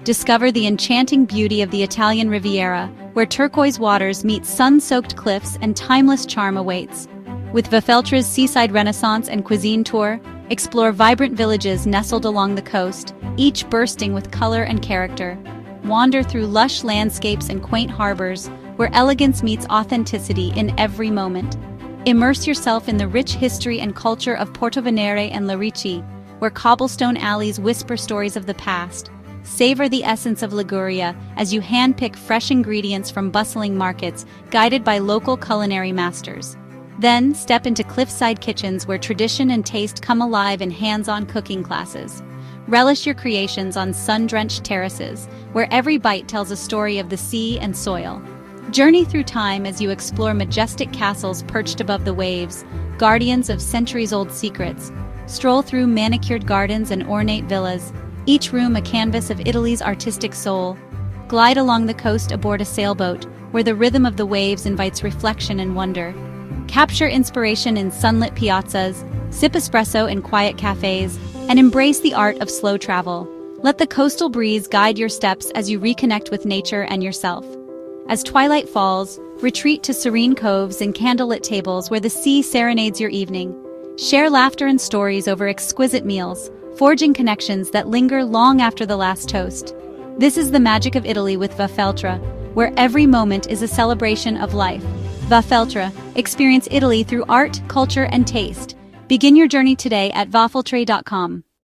Discover the enchanting beauty of the Italian Riviera, where turquoise waters meet sun-soaked cliffs and timeless charm awaits. With Vafeltra's Seaside Renaissance and Cuisine Tour, explore vibrant villages nestled along the coast, each bursting with color and character. Wander through lush landscapes and quaint harbors, where elegance meets authenticity in every moment. Immerse yourself in the rich history and culture of Portovenere and Lerici, where cobblestone alleys whisper stories of the past. Savor the essence of Liguria as you handpick fresh ingredients from bustling markets, guided by local culinary masters. Then, step into cliffside kitchens where tradition and taste come alive in hands-on cooking classes. Relish your creations on sun-drenched terraces, where every bite tells a story of the sea and soil. Journey through time as you explore majestic castles perched above the waves, guardians of centuries-old secrets. Stroll through manicured gardens and ornate villas, each room a canvas of Italy's artistic soul. Glide along the coast aboard a sailboat, where the rhythm of the waves invites reflection and wonder. Capture inspiration in sunlit piazzas, sip espresso in quiet cafes, and embrace the art of slow travel. Let the coastal breeze guide your steps as you reconnect with nature and yourself. As twilight falls, retreat to serene coves and candlelit tables where the sea serenades your evening. Share laughter and stories over exquisite meals, forging connections that linger long after the last toast. This is the magic of Italy with Vafeltra, where every moment is a celebration of life. Vafeltra, experience Italy through art, culture, and taste. Begin your journey today at vafeltra.com.